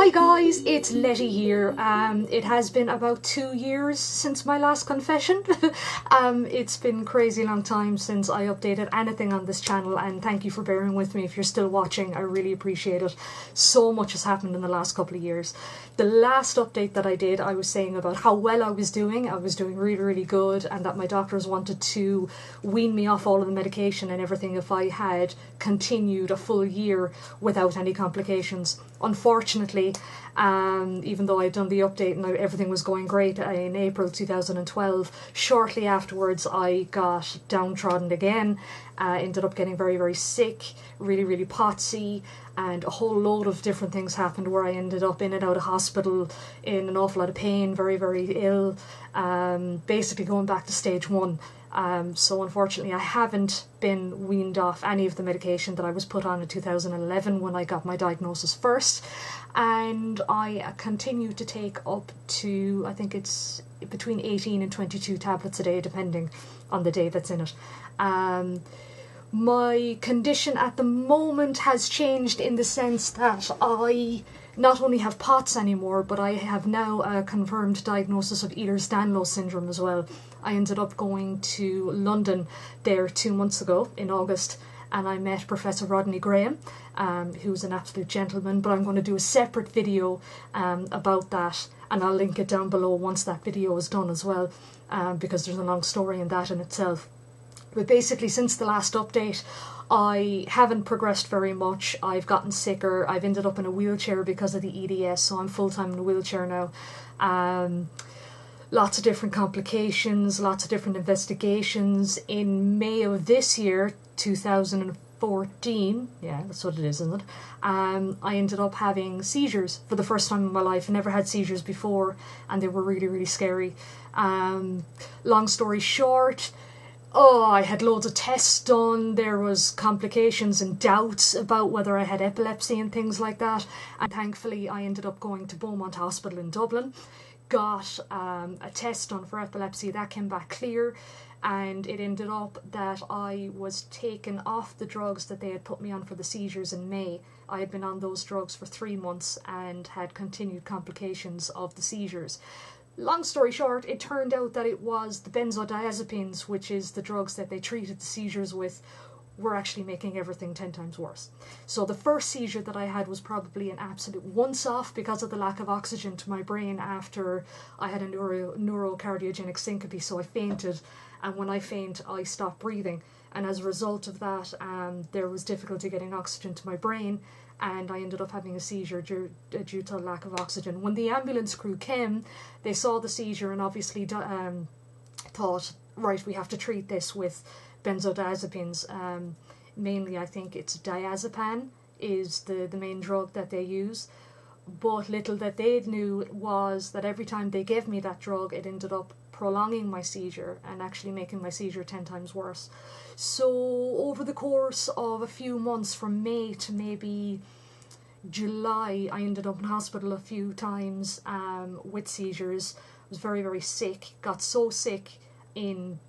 Hi guys, it's Letty here. It has been about 2 years since my last confession. It's been a crazy long time since I updated anything on this channel, and thank you for bearing with me if you're still watching. I really appreciate it. So much has happened in the last couple of years. The last update that I did, I was saying about how well I was doing. I was doing really, really good, and that my doctors wanted to wean me off all of the medication and everything if I had continued a full year without any complications. Unfortunately, even though I'd done the update and everything was going great in April 2012, shortly afterwards I got downtrodden again, ended up getting very, very sick, really, really potsy, and a whole load of different things happened where I ended up in and out of hospital in an awful lot of pain, very, very ill, basically going back to stage 1. So unfortunately I haven't been weaned off any of the medication that I was put on in 2011 when I got my diagnosis first, and I continue to take up to, I think it's between 18 and 22 tablets a day depending on the day that's in it. My condition at the moment has changed in the sense that I not only have POTS anymore, but I have now a confirmed diagnosis of Ehlers-Danlos syndrome as well. I ended up going to London there 2 months ago in August, and I met Professor Rodney Graham, who's an absolute gentleman, but I'm going to do a separate video about that, and I'll link it down below once that video is done as well, because there's a long story in that in itself. But basically, since the last update, I haven't progressed very much. I've gotten sicker. I've ended up in a wheelchair because of the EDS, so I'm full-time in a wheelchair now. Lots of different complications, lots of different investigations. In May of this year, 2014, yeah, that's what it is, isn't it? I ended up having seizures for the first time in my life. I never had seizures before, and they were really, really scary. Long story short, I had loads of tests done. There was complications and doubts about whether I had epilepsy and things like that. And thankfully, I ended up going to Beaumont Hospital in Dublin, got a test done for epilepsy. That came back clear, and it ended up that I was taken off the drugs that they had put me on for the seizures in May. I had been on those drugs for 3 months and had continued complications of the seizures. Long story short, it turned out that it was the benzodiazepines, which is the drugs that they treated the seizures with, were actually making everything 10 times worse. So the first seizure that I had was probably an absolute once-off because of the lack of oxygen to my brain after I had a neurocardiogenic syncope, so I fainted, and when I faint I stop breathing, and as a result of that there was difficulty getting oxygen to my brain, and I ended up having a seizure due to a lack of oxygen. When the ambulance crew came, they saw the seizure and obviously thought, right, we have to treat this with benzodiazepines. Mainly I think it's diazepam is the main drug that they use. But little that they knew was that every time they gave me that drug, it ended up prolonging my seizure and actually making my seizure 10 times worse. So over the course of a few months, from May to maybe July, I ended up in hospital a few times with seizures. I was very, very sick. Got so sick in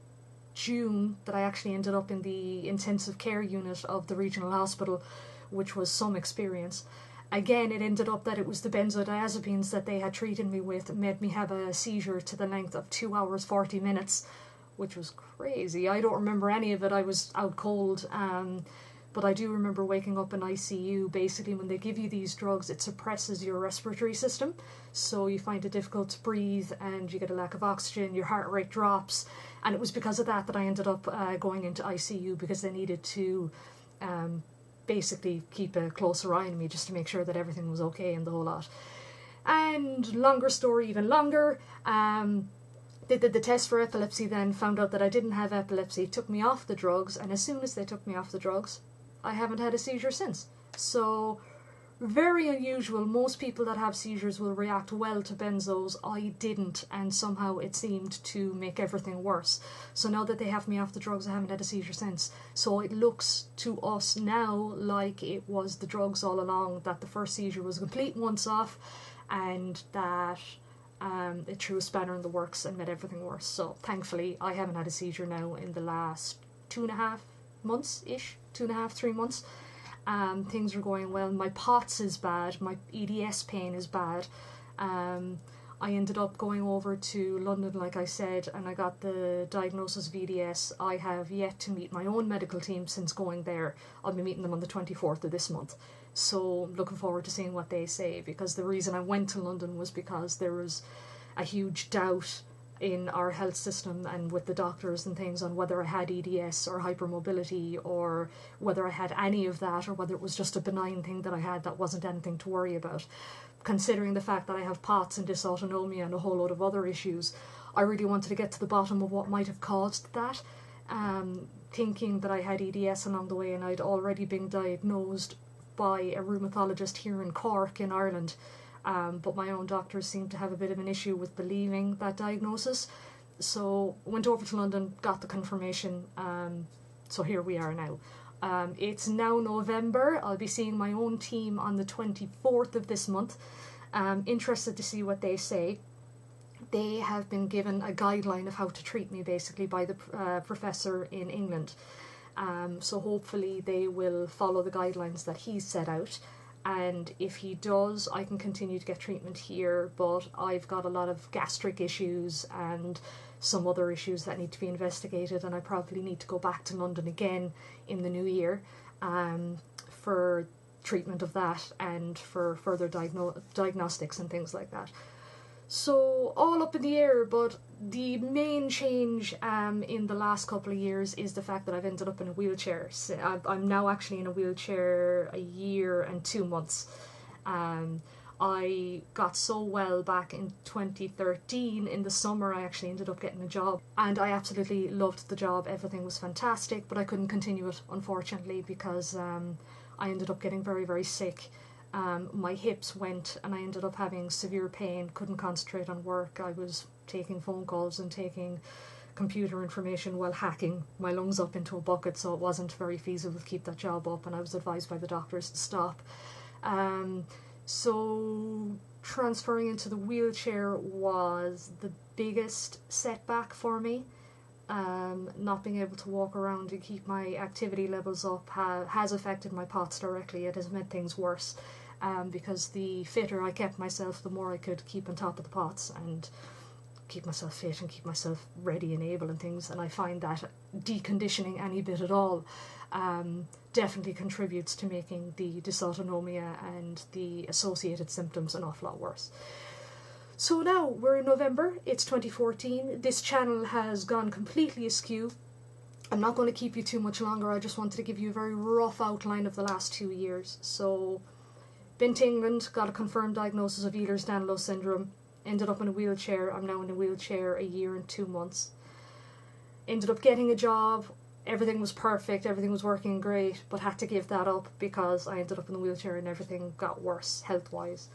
June that I actually ended up in the intensive care unit of the regional hospital, which was some experience. Again, it ended up that it was the benzodiazepines that they had treated me with made me have a seizure to the length of 2 hours 40 minutes, which was crazy. I don't remember any of it. I was out cold, but I do remember waking up in ICU. Basically, when they give you these drugs, it suppresses your respiratory system, so you find it difficult to breathe and you get a lack of oxygen, your heart rate drops, and it was because of that that I ended up going into ICU, because they needed to basically keep a closer eye on me just to make sure that everything was okay and the whole lot. And longer story, even longer, they did the test for epilepsy, then found out that I didn't have epilepsy, took me off the drugs, and as soon as they took me off the drugs, I haven't had a seizure since. So very unusual. Most people that have seizures will react well to benzos. I didn't, and somehow it seemed to make everything worse. So now that they have me off the drugs, I haven't had a seizure since. So it looks to us now like it was the drugs all along, that the first seizure was a complete once-off, and that it threw a spanner in the works and made everything worse. So thankfully I haven't had a seizure now in the last 2.5 months-ish, 2.5, 3 months. Things are going well. My POTS is bad. My EDS pain is bad. I ended up going over to London, like I said, and I got the diagnosis of EDS. I have yet to meet my own medical team since going there. I'll be meeting them on the 24th of this month. So looking forward to seeing what they say, because the reason I went to London was because there was a huge doubt in our health system and with the doctors and things on whether I had EDS or hypermobility, or whether I had any of that, or whether it was just a benign thing that I had that wasn't anything to worry about. Considering the fact that I have POTS and dysautonomia and a whole load of other issues, I really wanted to get to the bottom of what might have caused that. Thinking that I had EDS along the way, and I'd already been diagnosed by a rheumatologist here in Cork in Ireland. But my own doctors seemed to have a bit of an issue with believing that diagnosis. So went over to London, got the confirmation, so here we are now. It's now November. I'll be seeing my own team on the 24th of this month. Interested to see what they say. They have been given a guideline of how to treat me, basically, by the professor in England. So hopefully they will follow the guidelines that he's set out. And if he does, I can continue to get treatment here, but I've got a lot of gastric issues and some other issues that need to be investigated, and I probably need to go back to London again in the new year for treatment of that and for further diagnostics and things like that. So all up in the air, but the main change in the last couple of years is the fact that I've ended up in a wheelchair. So I'm now actually in a wheelchair a year and 2 months. I got so well back in 2013. In the summer I actually ended up getting a job, and I absolutely loved the job. Everything was fantastic, but I couldn't continue it, unfortunately, because I ended up getting very, very sick. My hips went and I ended up having severe pain, couldn't concentrate on work. I was taking phone calls and taking computer information while hacking my lungs up into a bucket, so it wasn't very feasible to keep that job up, and I was advised by the doctors to stop. So transferring into the wheelchair was the biggest setback for me. Not being able to walk around and keep my activity levels up has affected my POTS directly. It has made things worse, because the fitter I kept myself, the more I could keep on top of the POTS and keep myself fit and keep myself ready and able and things. And I find that deconditioning any bit at all definitely contributes to making the dysautonomia and the associated symptoms an awful lot worse. So now we're in November, it's 2014, this channel has gone completely askew. I'm not going to keep you too much longer, I just wanted to give you a very rough outline of the last 2 years. So, been to England, got a confirmed diagnosis of Ehlers-Danlos syndrome, ended up in a wheelchair. I'm now in a wheelchair a year and 2 months. Ended up getting a job, everything was perfect, everything was working great, but had to give that up because I ended up in the wheelchair and everything got worse health-wise.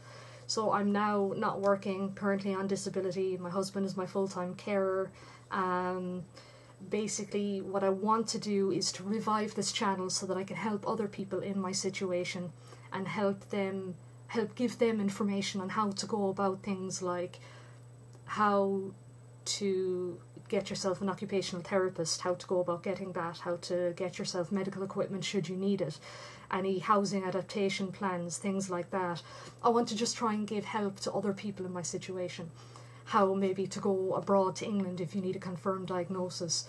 So I'm now not working, currently on disability. My husband is my full-time carer. Basically, what I want to do is to revive this channel so that I can help other people in my situation and help give them information on how to go about things like how to get yourself an occupational therapist, how to go about getting that, how to get yourself medical equipment should you need it, any housing adaptation plans, things like that. I want to just try and give help to other people in my situation. How maybe to go abroad to England if you need a confirmed diagnosis,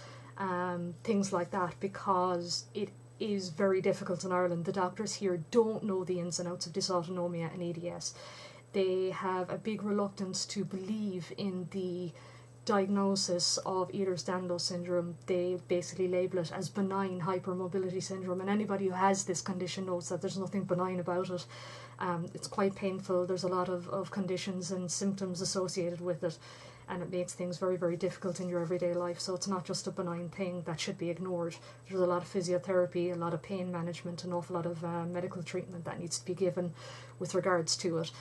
things like that, because it is very difficult in Ireland. The doctors here don't know the ins and outs of dysautonomia and EDS. They have a big reluctance to believe in the diagnosis of Ehlers-Danlos syndrome. They basically label it as benign hypermobility syndrome, and anybody who has this condition knows that there's nothing benign about it. It's quite painful. There's a lot of conditions and symptoms associated with it, and it makes things very, very difficult in your everyday life. So it's not just a benign thing that should be ignored. There's a lot of physiotherapy, a lot of pain management, an awful lot of medical treatment that needs to be given with regards to it.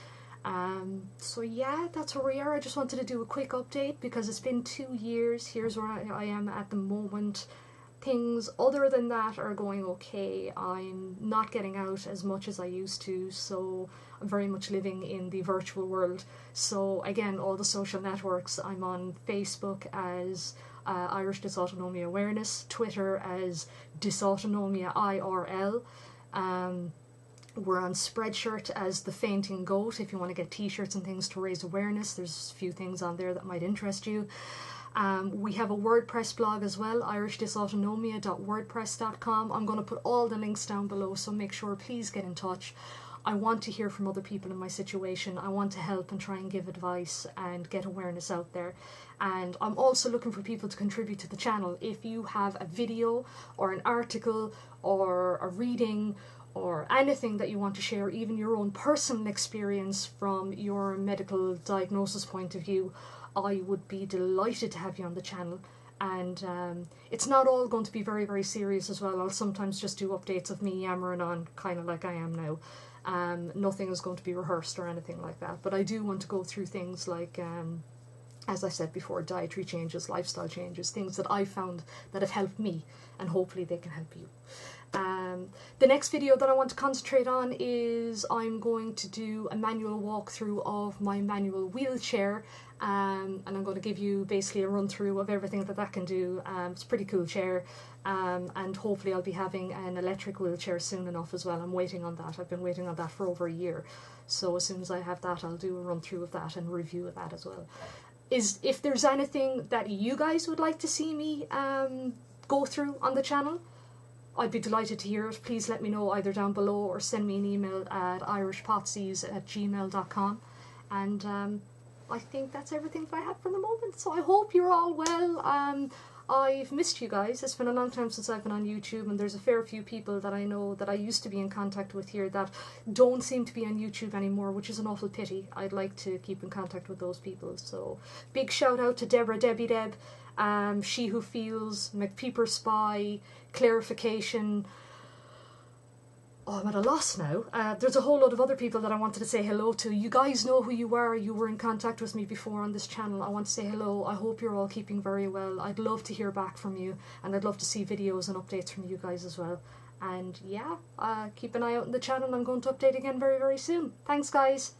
So yeah, that's where we are. I just wanted to do a quick update because it's been 2 years. Here's where I am at the moment. Things other than that are going okay. I'm not getting out as much as I used to, so I'm very much living in the virtual world. So again, all the social networks, I'm on Facebook as Irish Dysautonomia Awareness, Twitter as Dysautonomia IRL, We're on Spreadshirt as The Fainting Goat if you want to get t-shirts and things to raise awareness. There's a few things on there that might interest you. We have a WordPress blog as well, irishdysautonomia.wordpress.com. I'm going to put all the links down below, so make sure, please get in touch. I want to hear from other people in my situation. I want to help and try and give advice and get awareness out there. And I'm also looking for people to contribute to the channel. If you have a video or an article or a reading or anything that you want to share, even your own personal experience from your medical diagnosis point of view, I would be delighted to have you on the channel. And it's not all going to be very, very serious as well. I'll sometimes just do updates of me yammering on, kind of like I am now. Nothing is going to be rehearsed or anything like that. But I do want to go through things like, as I said before, dietary changes, lifestyle changes, things that I found that have helped me, and hopefully they can help you. The next video that I want to concentrate on is I'm going to do a manual walkthrough of my manual wheelchair, and I'm going to give you basically a run through of everything that can do. It's a pretty cool chair, and hopefully I'll be having an electric wheelchair soon enough as well. I'm waiting on that. I've been waiting on that for over a year, so as soon as I have that, I'll do a run through of that and review of that as well. If there's anything that you guys would like to see me go through on the channel, I'd be delighted to hear it. Please let me know either down below or send me an email at irishpotsies@gmail.com. And I think that's everything that I have for the moment. So I hope you're all well. I've missed you guys. It's been a long time since I've been on YouTube, and there's a fair few people that I know that I used to be in contact with here that don't seem to be on YouTube anymore, which is an awful pity. I'd like to keep in contact with those people. So big shout out to Debradebbideb, SheWhoFeels, McPeeperSpy, Clarification. Oh, I'm at a loss now. There's a whole lot of other people that I wanted to say hello to. You guys know who you are. You were in contact with me before on this channel. I want to say hello. I hope you're all keeping very well. I'd love to hear back from you, and I'd love to see videos and updates from you guys as well. And yeah, keep an eye out on the channel. I'm going to update again very, very soon. Thanks, guys.